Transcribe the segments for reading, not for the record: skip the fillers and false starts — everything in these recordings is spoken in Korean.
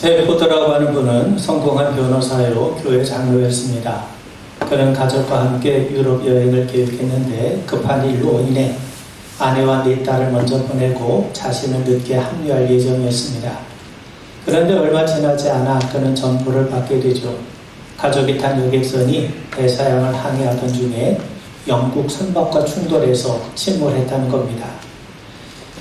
테포드라고 하는 분은 성공한 변호사요, 교회 장로였습니다. 그는 가족과 함께 유럽 여행을 계획했는데 급한 일로 인해 아내와 네 딸을 먼저 보내고 자신은 늦게 합류할 예정이었습니다. 그런데 얼마 지나지 않아 그는 전보를 받게 되죠. 가족이 탄 여객선이 대서양을 항해하던 중에 영국 선박과 충돌해서 침몰했다는 겁니다.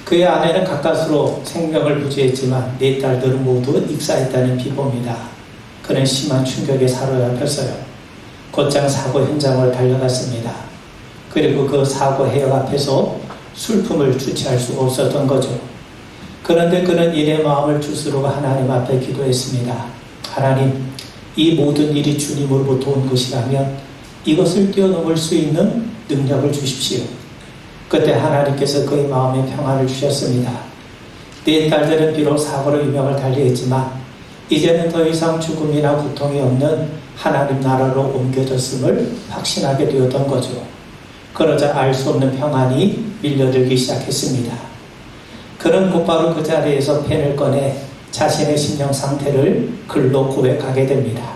그의 아내는 가까스로 생명을 부지했지만 네 딸들은 모두 익사했다는 비보입니다. 그는 심한 충격에 사로잡혔어요. 곧장 사고 현장을 달려갔습니다. 그리고 그 사고 해역 앞에서 슬픔을 주체할 수가 없었던 거죠. 그런데 그는 이내 마음을 주스르고 하나님 앞에 기도했습니다. 하나님, 이 모든 일이 주님으로부터 온 것이라면 이것을 뛰어넘을 수 있는 능력을 주십시오. 그때 하나님께서 그의 마음에 평안을 주셨습니다. 네 딸들은 비록 사고로 유명을 달리했지만 이제는 더 이상 죽음이나 고통이 없는 하나님 나라로 옮겨졌음을 확신하게 되었던 거죠. 그러자 알 수 없는 평안이 밀려들기 시작했습니다. 그는 곧바로 그 자리에서 펜을 꺼내 자신의 심령 상태를 글로 고백하게 됩니다.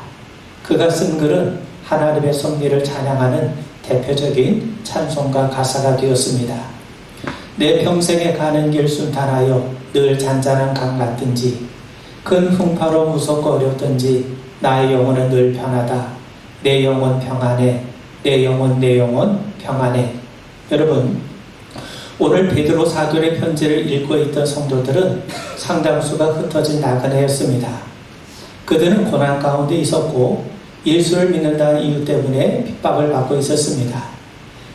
그가 쓴 글은 하나님의 섭리를 찬양하는 대표적인 찬송가 가사가 되었습니다. 내 평생에 가는 길 순탄하여 늘 잔잔한 강 같든지 큰 풍파로 무섭고 어렵든지 나의 영혼은 늘 편하다. 내 영혼 평안해. 내 영혼 평안해. 여러분, 오늘 베드로 사도의 편지를 읽고 있던 성도들은 상당수가 흩어진 나그네였습니다. 그들은 고난 가운데 있었고 예수를 믿는다는 이유 때문에 핍박을 받고 있었습니다.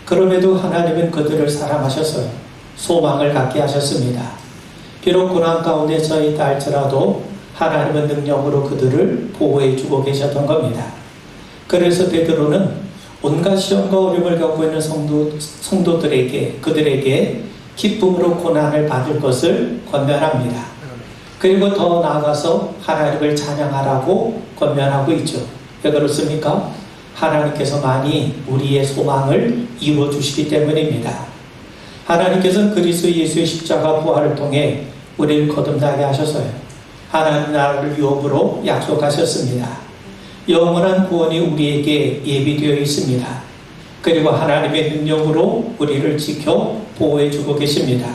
그럼에도 하나님은 그들을 사랑하셔서 소망을 갖게 하셨습니다. 비록 고난 가운데 처해 할지라도 하나님은 능력으로 그들을 보호해주고 계셨던 겁니다. 그래서 베드로는 온갖 시험과 어려움을 겪고 있는 성도들에게 그들에게 기쁨으로 고난을 받을 것을 권면합니다. 그리고 더 나아가서 하나님을 찬양하라고 권면하고 있죠. 왜 그렇습니까? 하나님께서 많이 우리의 소망을 이루어 주시기 때문입니다. 하나님께서는 그리스도 예수의 십자가 부활을 통해 우리를 거듭나게 하셔서요. 하나님 나라를 유업으로 약속하셨습니다. 영원한 구원이 우리에게 예비되어 있습니다. 그리고 하나님의 능력으로 우리를 지켜 보호해 주고 계십니다.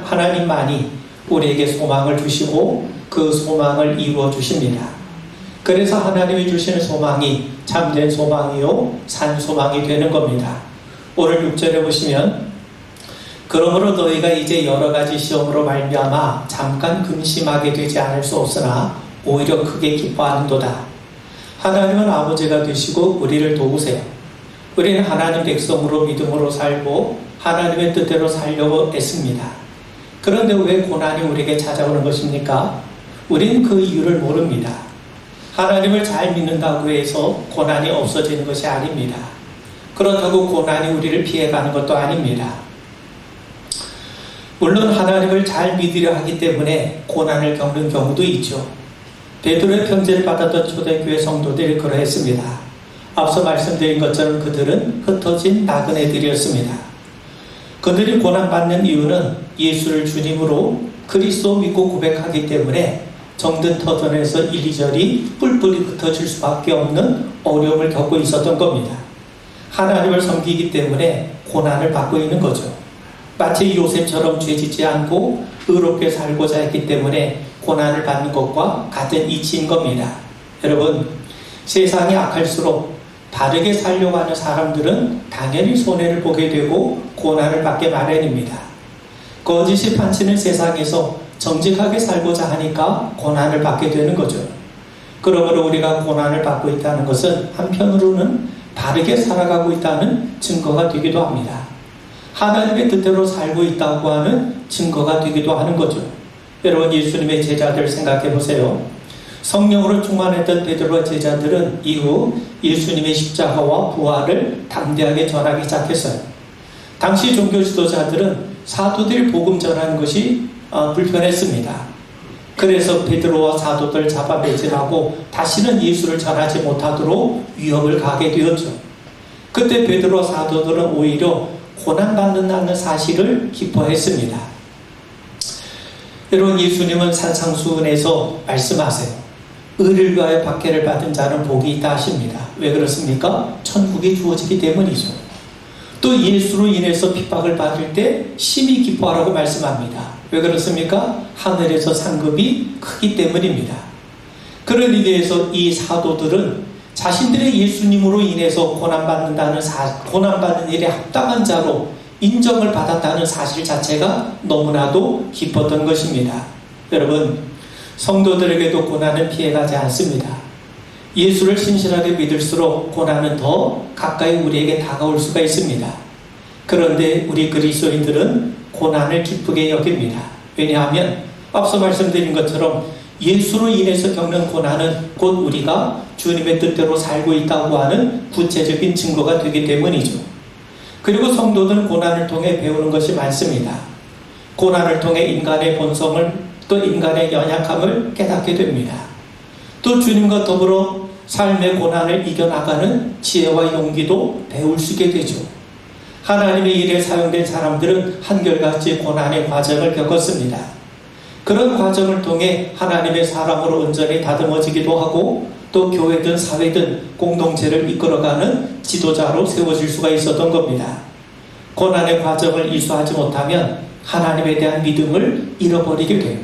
하나님만이 우리에게 소망을 주시고 그 소망을 이루어 주십니다. 그래서 하나님이 주시는 소망이 참된 소망이요 산 소망이 되는 겁니다. 오늘 6절에 보시면 그러므로 너희가 이제 여러 가지 시험으로 말미암아 잠깐 근심하게 되지 않을 수 없으나 오히려 크게 기뻐하는도다. 하나님은 아버지가 되시고 우리를 도우세요. 우리는 하나님 백성으로 믿음으로 살고 하나님의 뜻대로 살려고 애씁니다. 그런데 왜 고난이 우리에게 찾아오는 것입니까? 우리는 그 이유를 모릅니다. 하나님을 잘 믿는다고 해서 고난이 없어지는 것이 아닙니다. 그렇다고 고난이 우리를 피해가는 것도 아닙니다. 물론 하나님을 잘 믿으려 하기 때문에 고난을 겪는 경우도 있죠. 베드로의 편지를 받았던 초대교회 성도들이 그러했습니다. 앞서 말씀드린 것처럼 그들은 흩어진 나그네들이었습니다. 그들이 고난받는 이유는 예수를 주님으로 그리스도 믿고 고백하기 때문에 정든 터전에서 이리저리 뿔뿔이 흩어질 수밖에 없는 어려움을 겪고 있었던 겁니다. 하나님을 섬기기 때문에 고난을 받고 있는 거죠. 마치 요셉처럼 죄짓지 않고 의롭게 살고자 했기 때문에 고난을 받는 것과 같은 이치인 겁니다. 여러분, 세상이 악할수록 바르게 살려고 하는 사람들은 당연히 손해를 보게 되고 고난을 받게 마련입니다. 거짓이 판치는 세상에서 정직하게 살고자 하니까 고난을 받게 되는 거죠. 그러므로 우리가 고난을 받고 있다는 것은 한편으로는 바르게 살아가고 있다는 증거가 되기도 합니다. 하나님의 뜻대로 살고 있다고 하는 증거가 되기도 하는 거죠. 여러분, 예수님의 제자들 생각해 보세요. 성령으로 충만했던 베드로와 제자들은 이후 예수님의 십자가와 부활을 담대하게 전하기 시작했어요. 당시 종교 지도자들은 사도들이 복음 전하는 것이 불편했습니다. 그래서 베드로와 사도들 잡아매질하고 다시는 예수를 전하지 못하도록 위협을 가게 되었죠. 그때 베드로와 사도들은 오히려 고난받는다는 사실을 기뻐했습니다. 여러분, 예수님은 산상수훈에서 말씀하세요. 의를 위하여 박해를 받은 자는 복이 있다 하십니다. 왜 그렇습니까? 천국이 주어지기 때문이죠. 또 예수로 인해서 핍박을 받을 때 심히 기뻐하라고 말씀합니다. 왜 그렇습니까? 하늘에서 상급이 크기 때문입니다. 그런 의미에서 이 사도들은 자신들의 예수님으로 인해서 고난받는 일에 합당한 자로 인정을 받았다는 사실 자체가 너무나도 기뻤던 것입니다. 여러분, 성도들에게도 고난은 피해가지 않습니다. 예수를 신실하게 믿을수록 고난은 더 가까이 우리에게 다가올 수가 있습니다. 그런데 우리 그리스도인들은 고난을 기쁘게 여깁니다. 왜냐하면 앞서 말씀드린 것처럼 예수로 인해서 겪는 고난은 곧 우리가 주님의 뜻대로 살고 있다고 하는 구체적인 증거가 되기 때문이죠. 그리고 성도들은 고난을 통해 배우는 것이 많습니다. 고난을 통해 인간의 본성을, 또 인간의 연약함을 깨닫게 됩니다. 또 주님과 더불어 삶의 고난을 이겨나가는 지혜와 용기도 배울 수 있게 되죠. 하나님의 일에 사용된 사람들은 한결같이 고난의 과정을 겪었습니다. 그런 과정을 통해 하나님의 사람으로 온전히 다듬어지기도 하고 또 교회든 사회든 공동체를 이끌어가는 지도자로 세워질 수가 있었던 겁니다. 고난의 과정을 이수하지 못하면 하나님에 대한 믿음을 잃어버리게 돼요.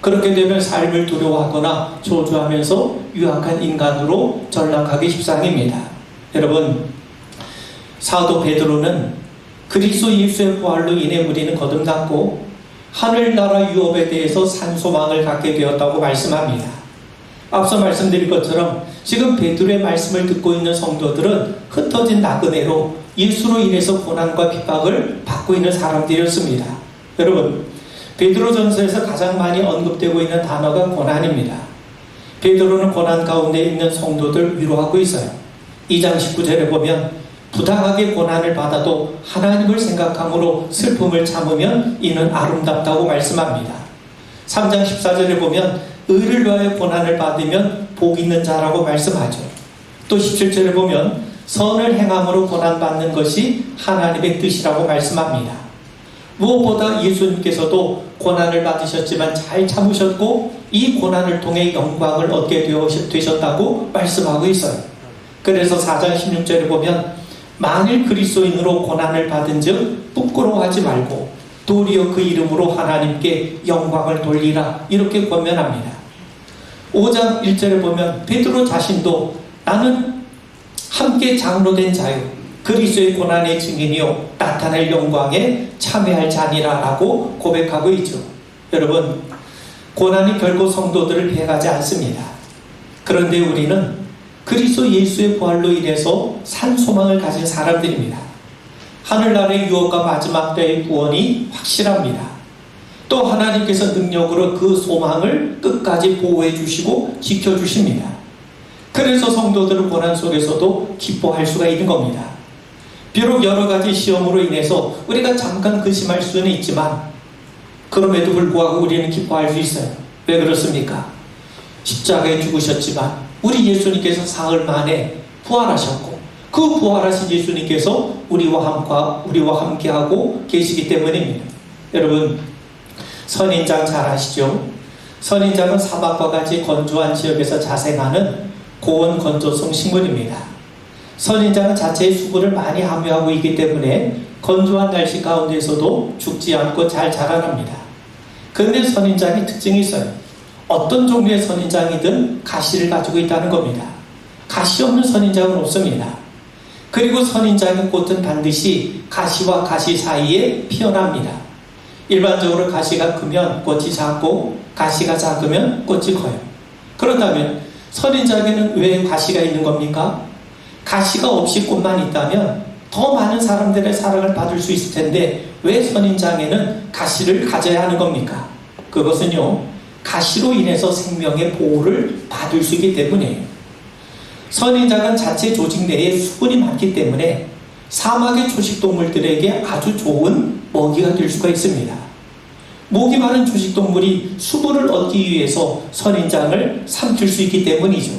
그렇게 되면 삶을 두려워하거나 저주하면서 유약한 인간으로 전락하기 십상입니다. 여러분, 사도 베드로는 그리스도 예수의 부활로 인해 우리는 거듭났고 하늘나라 유업에 대해서 산소망을 갖게 되었다고 말씀합니다. 앞서 말씀드린 것처럼 지금 베드로의 말씀을 듣고 있는 성도들은 흩어진 나그네로 예수로 인해서 고난과 핍박을 받고 있는 사람들이었습니다. 여러분, 베드로전서에서 가장 많이 언급되고 있는 단어가 고난입니다. 베드로는 고난 가운데 있는 성도들 위로하고 있어요. 2장 19절에 보면 부당하게 고난을 받아도 하나님을 생각함으로 슬픔을 참으면 이는 아름답다고 말씀합니다. 3장 14절에 보면 의를 위하여 고난을 받으면 복 있는 자라고 말씀하죠. 또 17절에 보면 선을 행함으로 고난받는 것이 하나님의 뜻이라고 말씀합니다. 무엇보다 예수님께서도 고난을 받으셨지만 잘 참으셨고 이 고난을 통해 영광을 얻게 되셨다고 말씀하고 있어요. 그래서 4장 16절에 보면 만일 그리스도인으로 고난을 받은 즉 부끄러워하지 말고 도리어 그 이름으로 하나님께 영광을 돌리라, 이렇게 권면합니다. 5장 1절에 보면 베드로 자신도 나는 함께 장로된 자요 그리스도의 고난의 증인이요 나타날 영광에 참여할 자니라 라고 고백하고 있죠. 여러분, 고난이 결코 성도들을 피해가지 않습니다. 그런데 우리는 그리스도 예수의 부활로 인해서 산 소망을 가진 사람들입니다. 하늘나라의 유업과 마지막 때의 구원이 확실합니다. 또 하나님께서 능력으로 그 소망을 끝까지 보호해 주시고 지켜주십니다. 그래서 성도들은 고난 속에서도 기뻐할 수가 있는 겁니다. 비록 여러 가지 시험으로 인해서 우리가 잠깐 근심할 수는 있지만 그럼에도 불구하고 우리는 기뻐할 수 있어요. 왜 그렇습니까? 십자가에 죽으셨지만 우리 예수님께서 사흘 만에 부활하셨고 그 부활하신 예수님께서 우리와 함께하고 계시기 때문입니다. 여러분, 선인장 잘 아시죠? 선인장은 사막과 같이 건조한 지역에서 자생하는 고온 건조성 식물입니다. 선인장은 자체의 수분을 많이 함유하고 있기 때문에 건조한 날씨 가운데서도 죽지 않고 잘 자라납니다. 그런데 선인장의 특징이 있어요. 어떤 종류의 선인장이든 가시를 가지고 있다는 겁니다. 가시 없는 선인장은 없습니다. 그리고 선인장의 꽃은 반드시 가시와 가시 사이에 피어납니다. 일반적으로 가시가 크면 꽃이 작고 가시가 작으면 꽃이 커요. 그렇다면 선인장에는 왜 가시가 있는 겁니까? 가시가 없이 꽃만 있다면 더 많은 사람들의 사랑을 받을 수 있을 텐데 왜 선인장에는 가시를 가져야 하는 겁니까? 그것은요, 가시로 인해서 생명의 보호를 받을 수 있기 때문이에요. 선인장은 자체 조직 내에 수분이 많기 때문에 사막의 초식동물들에게 아주 좋은 먹이가 될 수가 있습니다. 목이 많은 초식동물이 수분을 얻기 위해서 선인장을 삼킬 수 있기 때문이죠.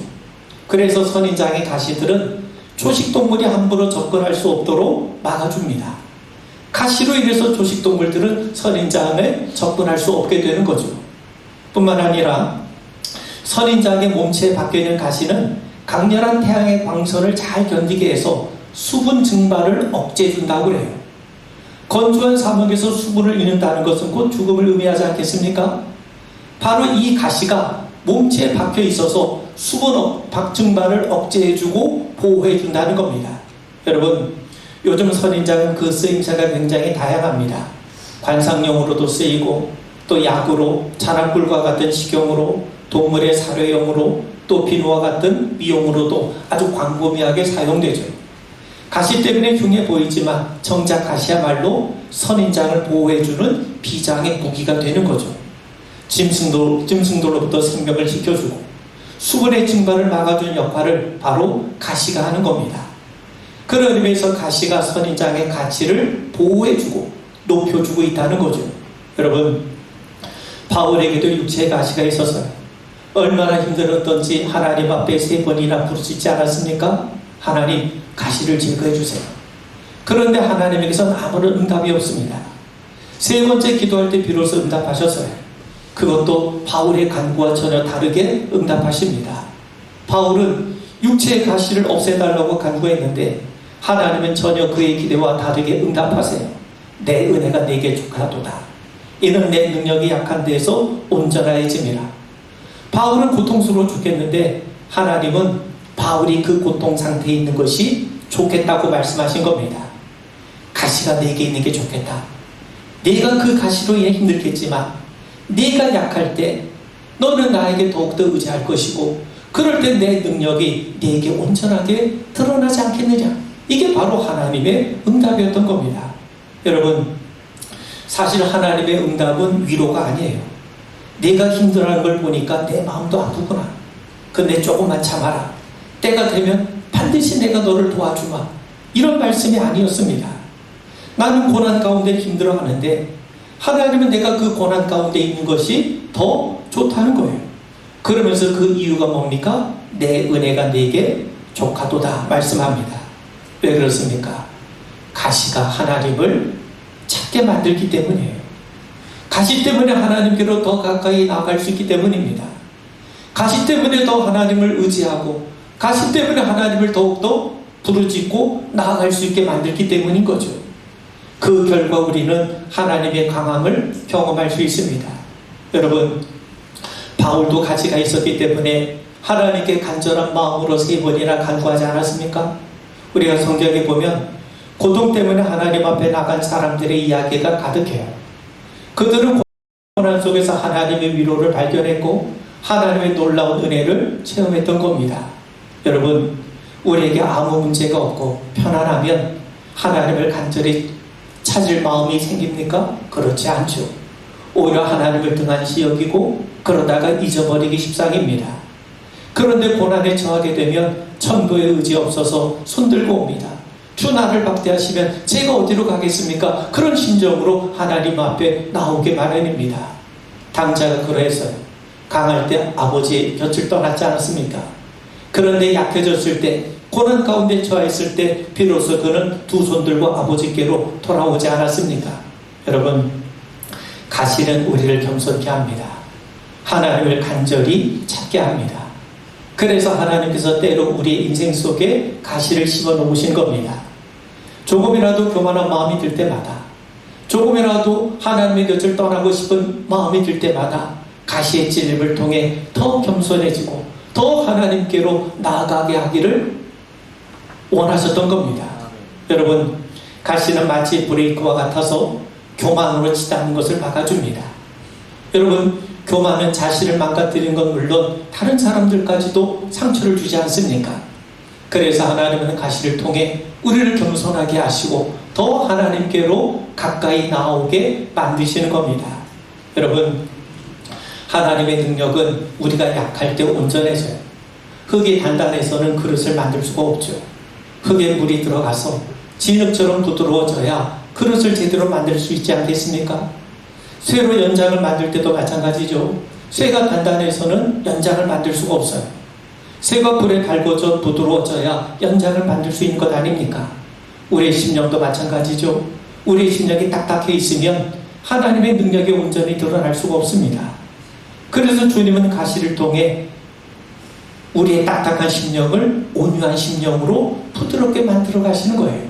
그래서 선인장의 가시들은 초식동물이 함부로 접근할 수 없도록 막아줍니다. 가시로 인해서 조식동물들은 선인장에 접근할 수 없게 되는 거죠. 뿐만 아니라 선인장의 몸체에 박혀있는 가시는 강렬한 태양의 광선을 잘 견디게 해서 수분 증발을 억제해준다고 그래요. 건조한 사막에서 수분을 잃는다는 것은 곧 죽음을 의미하지 않겠습니까? 바로 이 가시가 몸체에 박혀 있어서 수분 증발을 억제해주고 보호해준다는 겁니다. 여러분, 요즘 선인장은 그 쓰임새가 굉장히 다양합니다. 관상용으로도 쓰이고 또 약으로, 잔악꿀과 같은 식용으로, 동물의 사료용으로, 또 비누와 같은 미용으로도 아주 광범위하게 사용되죠. 가시 때문에 흉해 보이지만 정작 가시야말로 선인장을 보호해주는 비장의 무기가 되는 거죠. 짐승들로부터 생명을 지켜주고 수분의 증발을 막아주는 역할을 바로 가시가 하는 겁니다. 그런 의미에서 가시가 선인장의 가치를 보호해주고 높여주고 있다는 거죠. 여러분, 바울에게도 육체의 가시가 있어서요. 얼마나 힘들었던지 하나님 앞에 3번이나 부르짖지 않았습니까? 하나님, 가시를 제거해 주세요. 그런데 하나님에게서는 아무런 응답이 없습니다. 3번째 기도할 때 비로소 응답하셨어요. 그것도 바울의 간구와 전혀 다르게 응답하십니다. 바울은 육체의 가시를 없애달라고 간구했는데 하나님은 전혀 그의 기대와 다르게 응답하세요. 내 은혜가 내게 족하도다. 이는 내 능력이 약한 데에서 온전하여짐이라. 바울은 고통스러워 죽겠는데 하나님은 바울이 그 고통 상태에 있는 것이 좋겠다고 말씀하신 겁니다. 가시가 내게 있는 게 좋겠다. 내가 그 가시로 인해 힘들겠지만 네가 약할 때 너는 나에게 더욱더 의지할 것이고 그럴 때 내 능력이 네게 온전하게 드러나지 않겠느냐. 이게 바로 하나님의 응답이었던 겁니다. 여러분, 사실 하나님의 응답은 위로가 아니에요. 내가 힘들어하는 걸 보니까 내 마음도 아프구나. 근데 조금만 참아라. 때가 되면 반드시 내가 너를 도와주마. 이런 말씀이 아니었습니다. 나는 고난 가운데 힘들어하는데 하나님은 내가 그 고난 가운데 있는 것이 더 좋다는 거예요. 그러면서 그 이유가 뭡니까? 내 은혜가 네게 족하도다 말씀합니다. 왜 그렇습니까? 가시가 하나님을 찾게 만들기 때문이에요. 가시 때문에 하나님께로 더 가까이 나아갈 수 있기 때문입니다. 가시 때문에 더 하나님을 의지하고 가시 때문에 하나님을 더욱더 부르짖고 나아갈 수 있게 만들기 때문인 거죠. 그 결과 우리는 하나님의 강함을 경험할 수 있습니다. 여러분, 바울도 가시가 있었기 때문에 하나님께 간절한 마음으로 3번이나 간구하지 않았습니까? 우리가 성경에 보면 고통 때문에 하나님 앞에 나간 사람들의 이야기가 가득해요. 그들은 고난 속에서 하나님의 위로를 발견했고 하나님의 놀라운 은혜를 체험했던 겁니다. 여러분, 우리에게 아무 문제가 없고 편안하면 하나님을 간절히 찾을 마음이 생깁니까? 그렇지 않죠. 오히려 하나님을 등한시 여기고 그러다가 잊어버리기 십상입니다. 그런데 고난에 처하게 되면 천도의 의지 없어서 손들고 옵니다. 주 나를 박대하시면 제가 어디로 가겠습니까? 그런 심정으로 하나님 앞에 나오게 마련입니다. 당자가 그러했어요. 강할 때 아버지의 곁을 떠났지 않았습니까? 그런데 약해졌을 때, 고난 가운데 처했을 때 비로소 그는 두 손 들고 아버지께로 돌아오지 않았습니까? 여러분, 가시는 우리를 겸손케 합니다. 하나님을 간절히 찾게 합니다. 그래서 하나님께서 때로 우리 인생 속에 가시를 심어놓으신 겁니다. 조금이라도 교만한 마음이 들 때마다, 조금이라도 하나님의 곁을 떠나고 싶은 마음이 들 때마다 가시의 찔림을 통해 더 겸손해지고 더 하나님께로 나아가게 하기를 원하셨던 겁니다. 여러분, 가시는 마치 브레이크와 같아서 교만으로 치닫는 것을 막아줍니다. 여러분, 교만은 자신을 망가뜨리는 건 물론 다른 사람들까지도 상처를 주지 않습니까? 그래서 하나님은 가시를 통해 우리를 겸손하게 하시고 더 하나님께로 가까이 나오게 만드시는 겁니다. 여러분, 하나님의 능력은 우리가 약할 때 온전해져요. 흙이 단단해서는 그릇을 만들 수가 없죠. 흙에 물이 들어가서 진흙처럼 부드러워져야 그릇을 제대로 만들 수 있지 않겠습니까? 쇠로 연장을 만들 때도 마찬가지죠. 쇠가 단단해서는 연장을 만들 수가 없어요. 쇠가 불에 달궈져 부드러워져야 연장을 만들 수 있는 것 아닙니까? 우리의 심령도 마찬가지죠. 우리의 심령이 딱딱해 있으면 하나님의 능력이 온전히 드러날 수가 없습니다. 그래서 주님은 가시를 통해 우리의 딱딱한 심령을 온유한 심령으로 부드럽게 만들어 가시는 거예요.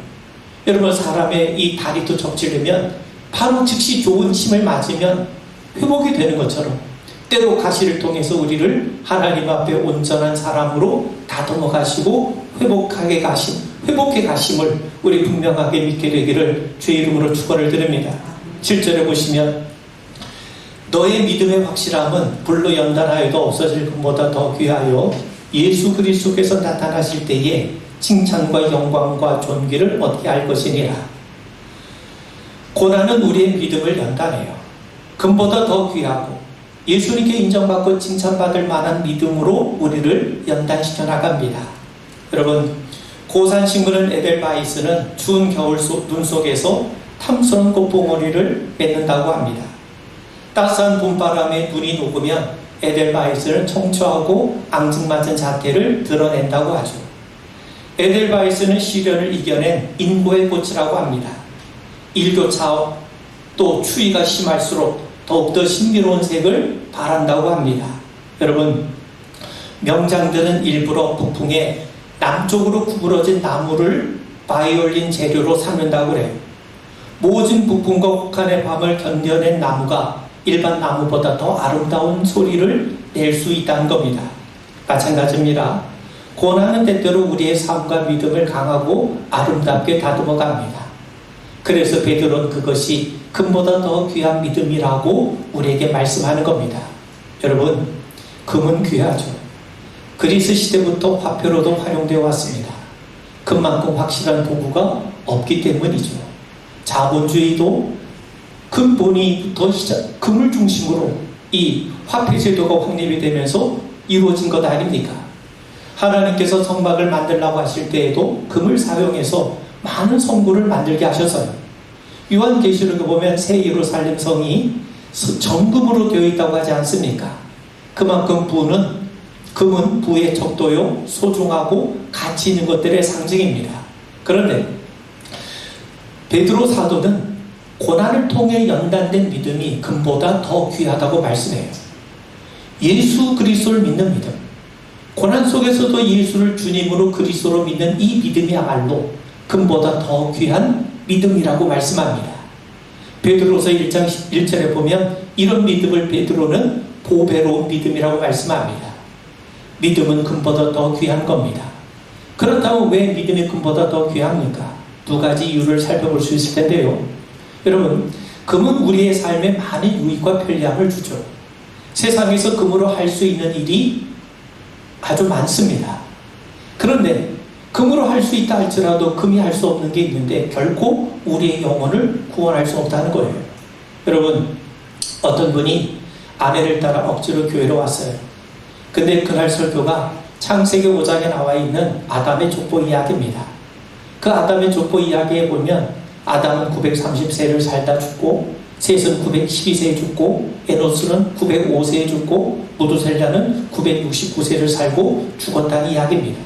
여러분, 사람의 이 다리도 적지르면 바로 즉시 좋은 침을 맞으면 회복이 되는 것처럼 때로 가시를 통해서 우리를 하나님 앞에 온전한 사람으로 다듬어 가시고 회복해 가심을 우리 분명하게 믿게 되기를 주의 이름으로 축원을 드립니다. 7절에 보시면 너의 믿음의 확실함은 불로 연단하여도 없어질 것보다 더 귀하여 예수 그리스도께서 나타나실 때에 칭찬과 영광과 존귀를 얻게 할 것이니라. 고난은 우리의 믿음을 연단해요. 금보다 더 귀하고 예수님께 인정받고 칭찬받을 만한 믿음으로 우리를 연단시켜 나갑니다. 여러분, 고산 식물은 에델바이스는 추운 겨울 눈 속에서 탐스러운 꽃봉오리를 맺는다고 합니다. 따스한 봄바람에 눈이 녹으면 에델바이스는 청초하고 앙증맞은 자태를 드러낸다고 하죠. 에델바이스는 시련을 이겨낸 인고의 꽃이라고 합니다. 일교차 또 추위가 심할수록 더욱더 신비로운 색을 발한다고 합니다. 여러분, 명장들은 일부러 북풍에 남쪽으로 구부러진 나무를 바이올린 재료로 삼는다고 그래요. 모진 북풍과 혹한의 밤을 견뎌낸 나무가 일반 나무보다 더 아름다운 소리를 낼 수 있다는 겁니다. 마찬가지입니다. 고난은 때때로 우리의 삶과 믿음을 강하고 아름답게 다듬어 갑니다. 그래서 베드로는 그것이 금보다 더 귀한 믿음이라고 우리에게 말씀하는 겁니다. 여러분, 금은 귀하죠. 그리스 시대부터 화폐로도 활용되어 왔습니다. 금만큼 확실한 도구가 없기 때문이죠. 자본주의도 근본이부터 금을 중심으로 이 화폐 제도가 확립이 되면서 이루어진 것 아닙니까? 하나님께서 성막을 만들라고 하실 때에도 금을 사용해서 많은 성구를 만들게 하셔서요. 요한계시록에 보면 새 예루살렘 성이 정금으로 되어 있다고 하지 않습니까? 그만큼 금은 부의 척도요, 소중하고 가치 있는 것들의 상징입니다. 그런데 베드로 사도는 고난을 통해 연단된 믿음이 금보다 더 귀하다고 말씀해요. 예수 그리스도를 믿는 믿음, 고난 속에서도 예수를 주님으로 그리스도로 믿는 이 믿음이야말로 금보다 더 귀한 믿음이라고 말씀합니다. 베드로서 1장 1절에 보면 이런 믿음을 베드로는 보배로운 믿음이라고 말씀합니다. 믿음은 금보다 더 귀한 겁니다. 그렇다면 왜 믿음이 금보다 더 귀합니까? 두 가지 이유를 살펴볼 수 있을 텐데요. 여러분, 금은 우리의 삶에 많은 유익과 편리함을 주죠. 세상에서 금으로 할 수 있는 일이 아주 많습니다. 그런데 금으로 할 수 있다 할지라도 금이 할 수 없는 게 있는데 결코 우리의 영혼을 구원할 수 없다는 거예요. 여러분, 어떤 분이 아내를 따라 억지로 교회로 왔어요. 근데 그날 설교가 창세기 5장에 나와 있는 아담의 족보 이야기입니다. 그 아담의 족보 이야기에 보면 아담은 930세를 살다 죽고, 셋은 912세에 죽고, 에노스는 905세에 죽고, 무두셀라는 969세를 살고 죽었다는 이야기입니다.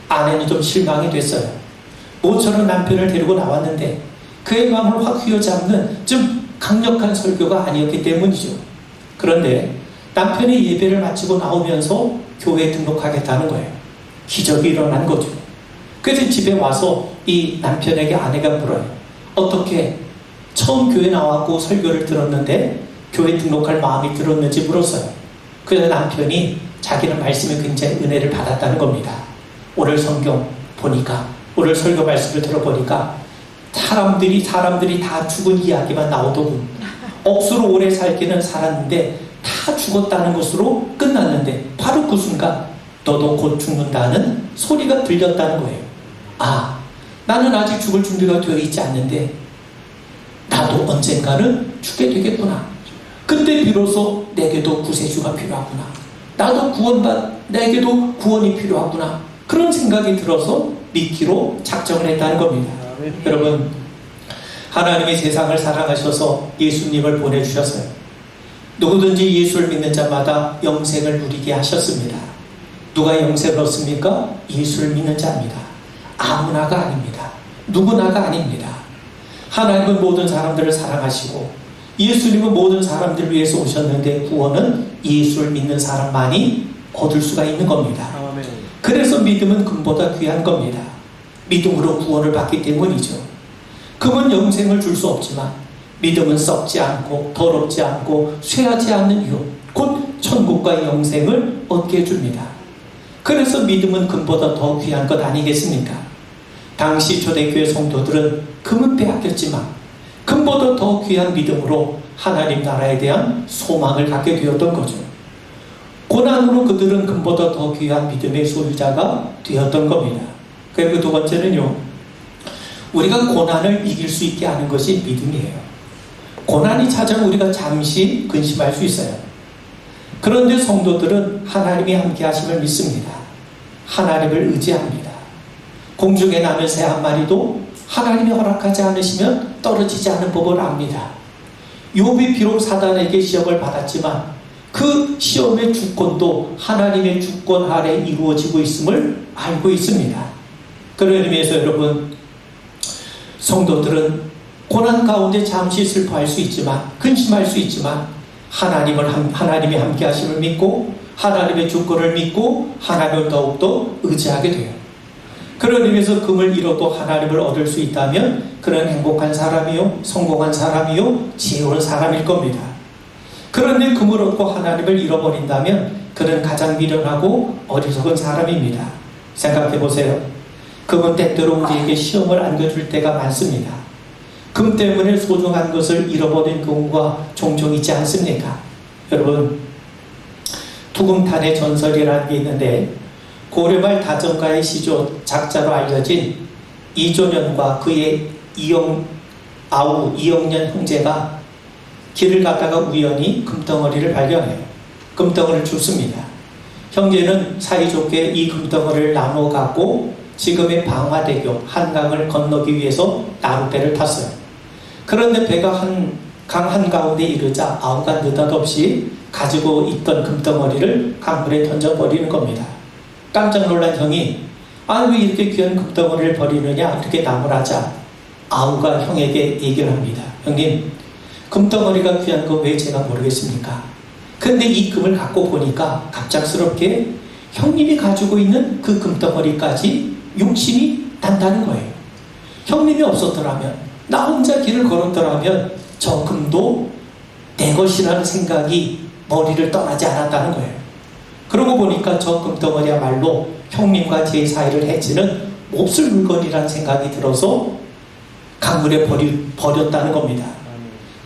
아내는 좀 실망이 됐어요. 모처럼 남편을 데리고 나왔는데 그의 마음을 확 휘어잡는 좀 강력한 설교가 아니었기 때문이죠. 그런데 남편이 예배를 마치고 나오면서 교회에 등록하겠다는 거예요. 기적이 일어난 거죠. 그래서 집에 와서 이 남편에게 아내가 물어요. 어떻게 처음 교회 나왔고 설교를 들었는데 교회 등록할 마음이 들었는지 물었어요. 그래서 남편이 자기는 말씀에 굉장히 은혜를 받았다는 겁니다. 오늘 성경 보니까, 오늘 설교 말씀을 들어보니까 사람들이 다 죽은 이야기만 나오더군. 억수로 오래 살기는 살았는데 다 죽었다는 것으로 끝났는데 바로 그 순간 너도 곧 죽는다는 소리가 들렸다는 거예요. 아, 나는 아직 죽을 준비가 되어 있지 않는데 나도 언젠가는 죽게 되겠구나. 그때 비로소 내게도 구세주가 필요하구나. 내게도 구원이 필요하구나. 그런 생각이 들어서 믿기로 작정을 했다는 겁니다. 여러분, 하나님이 세상을 사랑하셔서 예수님을 보내주셨어요. 누구든지 예수를 믿는 자마다 영생을 누리게 하셨습니다. 누가 영생을 얻습니까? 예수를 믿는 자입니다. 아무나가 아닙니다. 누구나가 아닙니다. 하나님은 모든 사람들을 사랑하시고 예수님은 모든 사람들을 위해서 오셨는데 구원은 예수를 믿는 사람만이 얻을 수가 있는 겁니다. 아멘. 그래서 믿음은 금보다 귀한 겁니다. 믿음으로 구원을 받기 때문이죠. 금은 영생을 줄 수 없지만 믿음은 썩지 않고 더럽지 않고 쇠하지 않는 이유, 곧 천국과 영생을 얻게 해줍니다. 그래서 믿음은 금보다 더 귀한 것 아니겠습니까? 당시 초대교회 성도들은 금은 빼앗겼지만 금보다 더 귀한 믿음으로 하나님 나라에 대한 소망을 갖게 되었던 거죠. 고난으로 그들은 금보다 더 귀한 믿음의 소유자가 되었던 겁니다. 그리고 두 번째는요, 우리가 고난을 이길 수 있게 하는 것이 믿음이에요. 고난이 찾아오면 우리가 잠시 근심할 수 있어요. 그런데 성도들은 하나님이 함께 하심을 믿습니다. 하나님을 의지합니다. 공중에 나는 새 한 마리도 하나님이 허락하지 않으시면 떨어지지 않은 법을 압니다. 욥이 비록 사단에게 시험을 받았지만 그 시험의 주권도 하나님의 주권 아래 이루어지고 있음을 알고 있습니다. 그런 의미에서 여러분, 성도들은 고난 가운데 잠시 슬퍼할 수 있지만, 근심할 수 있지만 하나님이 함께 하심을 믿고 하나님의 주권을 믿고 하나님을 더욱더 의지하게 돼요. 그런 의미에서 금을 잃어도 하나님을 얻을 수 있다면 그런 행복한 사람이요, 성공한 사람이요, 지혜로운 사람일 겁니다. 그런데 금을 얻고 하나님을 잃어버린다면 그는 가장 미련하고 어리석은 사람입니다. 생각해 보세요. 금은 때때로 우리에게 시험을 안겨줄 때가 많습니다. 금 때문에 소중한 것을 잃어버린 경우가 종종 있지 않습니까? 여러분, 투금탄의 전설이라는 게 있는데 고려말 다정가의 시조 작자로 알려진 이조년과 그의 이영년 형제가 길을 가다가 우연히 금덩어리를 발견해요. 금덩어리를 줍습니다. 형제는 사이좋게 이 금덩어리를 나누어 갖고 지금의 방화대교 한강을 건너기 위해서 나룻배를 탔어요. 그런데 배가 강 한가운데 이르자 아우가 느닷없이 가지고 있던 금덩어리를 강물에 던져버리는 겁니다. 깜짝 놀란 형이 왜 이렇게 귀한 금덩어리를 버리느냐 이렇게 나무라자 아우가 형에게 얘기를 합니다. 형님, 금덩어리가 귀한 거 왜 제가 모르겠습니까? 근데 이 금을 갖고 보니까 갑작스럽게 형님이 가지고 있는 그 금덩어리까지 욕심이 난다는 거예요. 형님이 없었더라면, 나 혼자 길을 걸었더라면 저 금도 내 것이라는 생각이 머리를 떠나지 않았다는 거예요. 그러고 보니까 저 금덩어리야말로 형님과 제 사이를 해치는 몹쓸 물건이라는 생각이 들어서 강물에 버렸다는 겁니다.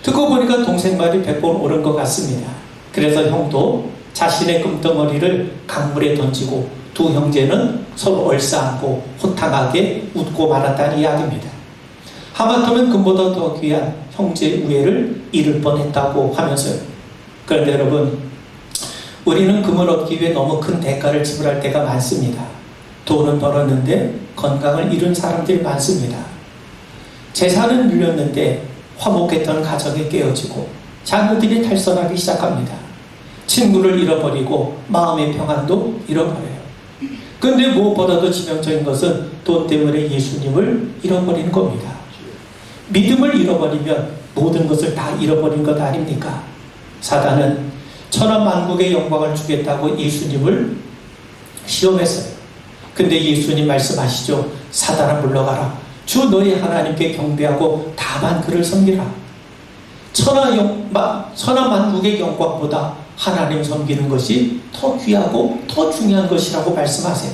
듣고 보니까 동생 말이 100번 옳은 것 같습니다. 그래서 형도 자신의 금덩어리를 강물에 던지고 두 형제는 서로 얼싸안고 호탕하게 웃고 말았다는 이야기입니다. 하마터면 금보다 더 귀한 형제의 우애를 잃을 뻔했다고 하면서요. 그런데 여러분, 우리는 금을 얻기 위해 너무 큰 대가를 지불할 때가 많습니다. 돈은 벌었는데 건강을 잃은 사람들이 많습니다. 재산은 늘렸는데 화목했던 가정이 깨어지고 자녀들이 탈선하기 시작합니다. 친구를 잃어버리고 마음의 평안도 잃어버려요. 그런데 무엇보다도 치명적인 것은 돈 때문에 예수님을 잃어버리는 겁니다. 믿음을 잃어버리면 모든 것을 다 잃어버린 것 아닙니까? 사단은 천하만국의 영광을 주겠다고 예수님을 시험했어요. 근데 예수님 말씀하시죠. 사단아 물러가라. 주 너희 하나님께 경배하고 다만 그를 섬기라. 천하만국의 영광보다 하나님 섬기는 것이 더 귀하고 더 중요한 것이라고 말씀하세요.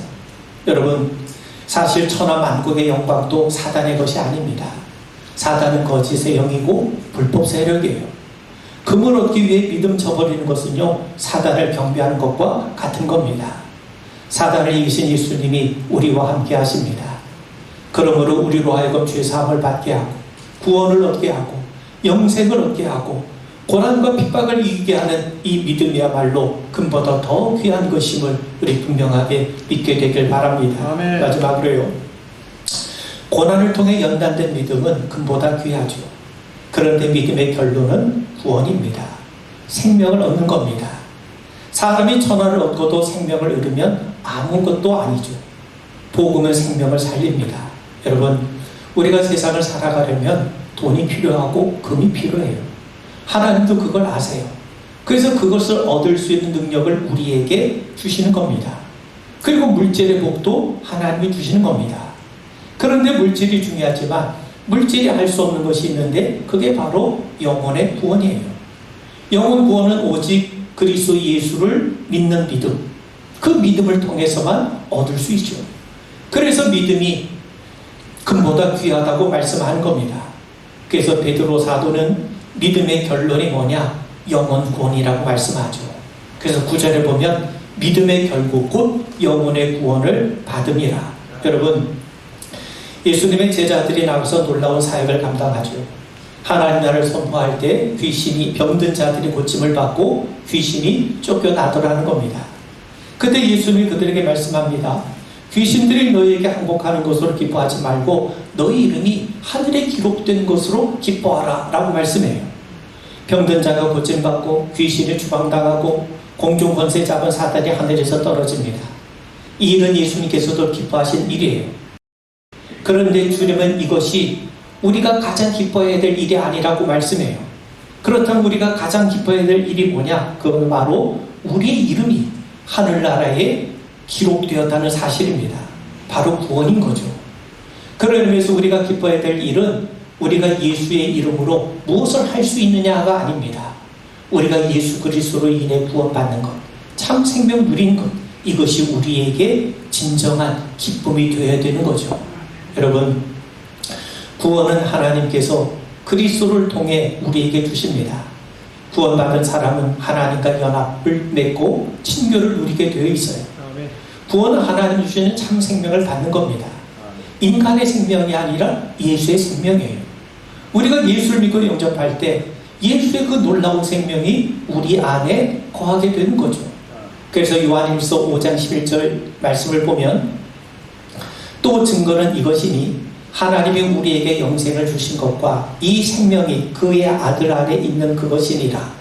여러분, 사실 천하만국의 영광도 사단의 것이 아닙니다. 사단은 거짓의 영이고 불법 세력이에요. 금을 얻기 위해 믿음 저버리는 것은요, 사단을 경배하는 것과 같은 겁니다. 사단을 이기신 예수님이 우리와 함께 하십니다. 그러므로 우리로 하여금 죄사함을 받게 하고 구원을 얻게 하고 영생을 얻게 하고 고난과 핍박을 이기게 하는 이 믿음이야말로 금보다 더 귀한 것임을 우리 분명하게 믿게 되길 바랍니다. 아멘. 마지막으로요, 고난을 통해 연단된 믿음은 금보다 귀하죠. 그런데 믿음의 결론은 구원입니다. 생명을 얻는 겁니다. 사람이 천하를 얻고도 생명을 잃으면 아무것도 아니죠. 복음은 생명을 살립니다. 여러분, 우리가 세상을 살아가려면 돈이 필요하고 금이 필요해요. 하나님도 그걸 아세요. 그래서 그것을 얻을 수 있는 능력을 우리에게 주시는 겁니다. 그리고 물질의 복도 하나님이 주시는 겁니다. 그런데 물질이 중요하지만 물질이 할 수 없는 것이 있는데 그게 바로 영혼의 구원이에요. 영혼 구원은 오직 그리스도 예수를 믿는 믿음, 그 믿음을 통해서만 얻을 수 있죠. 그래서 믿음이 금보다 귀하다고 말씀하는 겁니다. 그래서 베드로 사도는 믿음의 결론이 뭐냐? 영혼 구원이라고 말씀하죠. 그래서 9절에 보면 믿음의 결국 곧 영혼의 구원을 받음이라. 여러분, 예수님의 제자들이 나가서 놀라운 사역을 감당하죠. 하나님 나라를 선포할 때 귀신이, 병든 자들이 고침을 받고 귀신이 쫓겨나더라는 겁니다. 그때 예수님이 그들에게 말씀합니다. 귀신들이 너희에게 항복하는 것으로 기뻐하지 말고 너희 이름이 하늘에 기록된 것으로 기뻐하라 라고 말씀해요. 병든 자가 고침받고 귀신이 추방당하고 공중 권세 잡은 사단이 하늘에서 떨어집니다. 이 일은 예수님께서도 기뻐하신 일이에요. 그런데 주님은 이것이 우리가 가장 기뻐해야 될 일이 아니라고 말씀해요. 그렇다면 우리가 가장 기뻐해야 될 일이 뭐냐? 그건 바로 우리의 이름이 하늘나라에 기록되었다는 사실입니다. 바로 구원인 거죠. 그런 의미에서 우리가 기뻐해야 될 일은 우리가 예수의 이름으로 무엇을 할 수 있느냐가 아닙니다. 우리가 예수 그리스도로 인해 구원받는 것, 참 생명 누린 것, 이것이 우리에게 진정한 기쁨이 되어야 되는 거죠. 여러분, 구원은 하나님께서 그리스도를 통해 우리에게 주십니다. 구원받은 사람은 하나님과 연합을 맺고 친교를 누리게 되어 있어요. 구원은 하나님 주시는 참 생명을 받는 겁니다. 인간의 생명이 아니라 예수의 생명이에요. 우리가 예수를 믿고 영접할 때 예수의 그 놀라운 생명이 우리 안에 거하게 되는 거죠. 그래서 요한일서 5장 11절 말씀을 보면 또 증거는 이것이니 하나님이 우리에게 영생을 주신 것과 이 생명이 그의 아들 안에 있는 그것이니라.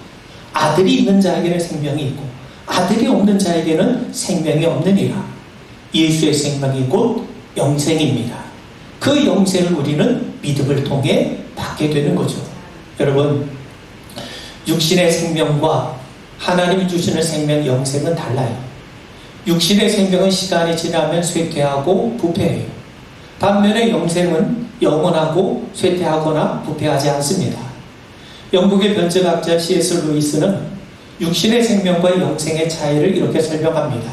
아들이 있는 자에게는 생명이 있고 아들이 없는 자에게는 생명이 없느니라. 예수의 생명이 곧 영생입니다. 그 영생을 우리는 믿음을 통해 받게 되는 거죠. 여러분, 육신의 생명과 하나님이 주시는 생명, 영생은 달라요. 육신의 생명은 시간이 지나면 쇠퇴하고 부패해요. 반면에 영생은 영원하고 쇠퇴하거나 부패하지 않습니다. 영국의 변증학자 C.S. 루이스는 육신의 생명과 영생의 차이를 이렇게 설명합니다.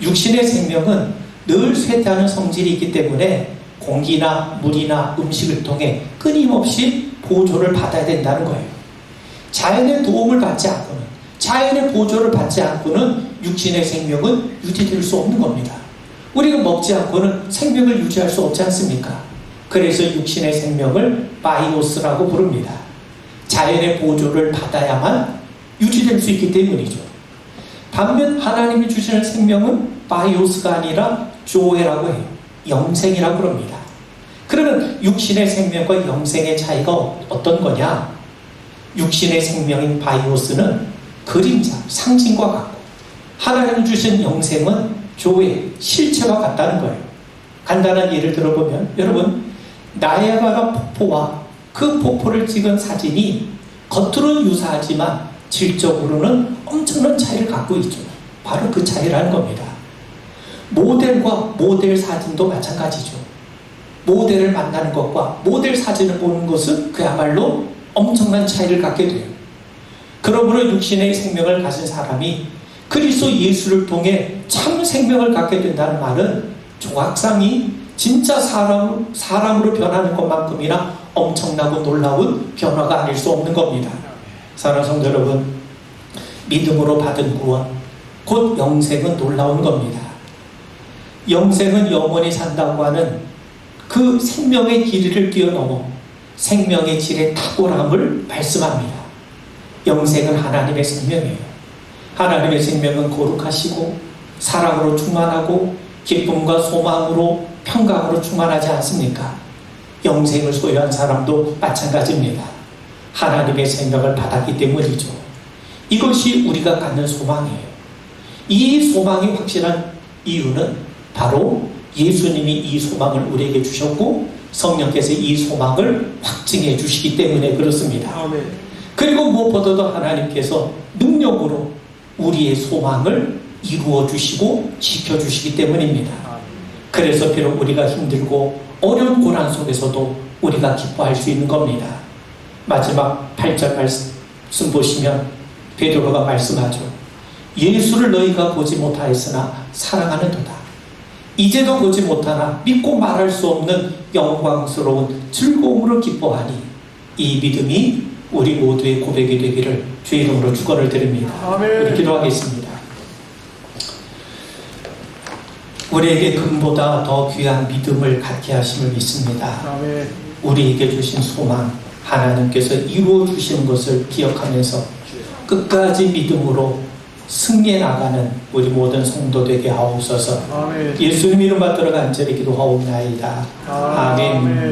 육신의 생명은 늘 쇠퇴하는 성질이 있기 때문에 공기나 물이나 음식을 통해 끊임없이 보조를 받아야 된다는 거예요. 자연의 도움을 받지 않고는, 자연의 보조를 받지 않고는 육신의 생명은 유지될 수 없는 겁니다. 우리가 먹지 않고는 생명을 유지할 수 없지 않습니까? 그래서 육신의 생명을 바이오스라고 부릅니다. 자연의 보조를 받아야만 유지될 수 있기 때문이죠. 반면 하나님이 주시는 생명은 바이오스가 아니라 조에라고 해요. 영생이라고 합니다. 그러면 육신의 생명과 영생의 차이가 어떤 거냐? 육신의 생명인 바이오스는 그림자, 상징과 같고 하나님 주신 영생은 조의 실체와 같다는 거예요. 간단한 예를 들어보면 여러분, 나이아가라 폭포와 그 폭포를 찍은 사진이 겉으로는 유사하지만 질적으로는 엄청난 차이를 갖고 있죠. 바로 그 차이라는 겁니다. 모델과 모델 사진도 마찬가지죠. 모델을 만나는 것과 모델 사진을 보는 것은 그야말로 엄청난 차이를 갖게 돼요. 그러므로 육신의 생명을 가진 사람이 그리스도 예수를 통해 참 생명을 갖게 된다는 말은 조각상이 진짜 사람으로 변하는 것만큼이나 엄청나고 놀라운 변화가 아닐 수 없는 겁니다. 사랑하는 성도 여러분, 믿음으로 받은 구원, 곧 영생은 놀라운 겁니다. 영생은 영원히 산다고 하는 그 생명의 길이를 뛰어넘어 생명의 질의 탁월함을 말씀합니다. 영생은 하나님의 생명이에요. 하나님의 생명은 거룩하시고 사랑으로 충만하고 기쁨과 소망으로 평강으로 충만하지 않습니까? 영생을 소유한 사람도 마찬가지입니다. 하나님의 생명을 받았기 때문이죠. 이것이 우리가 갖는 소망이에요. 이 소망이 확실한 이유는 바로 예수님이 이 소망을 우리에게 주셨고 성령께서 이 소망을 확증해 주시기 때문에 그렇습니다. 아멘. 그리고 무엇보다도 하나님께서 능력으로 우리의 소망을 이루어 주시고 지켜 주시기 때문입니다. 그래서 비록 우리가 힘들고 어려운 고난 속에서도 우리가 기뻐할 수 있는 겁니다. 마지막 8절 말씀 보시면 베드로가 말씀하죠. 예수를 너희가 보지 못하였으나 사랑하는도다. 이제도 보지 못하나 믿고 말할 수 없는 영광스러운 즐거움으로 기뻐하니 이 믿음이 우리 모두의 고백이 되기를 주의 이름으로 축원을 드립니다. 아멘. 기도하겠습니다. 우리에게 금보다 더 귀한 믿음을 갖게 하심을 믿습니다. 아멘. 우리에게 주신 소망 하나님께서 이루어 주시는 것을 기억하면서 끝까지 믿음으로 승리해 나가는 우리 모든 성도 되게 하옵소서. 아멘. 예수님 이름 받들어 간절히 기도하옵나이다. 아멘.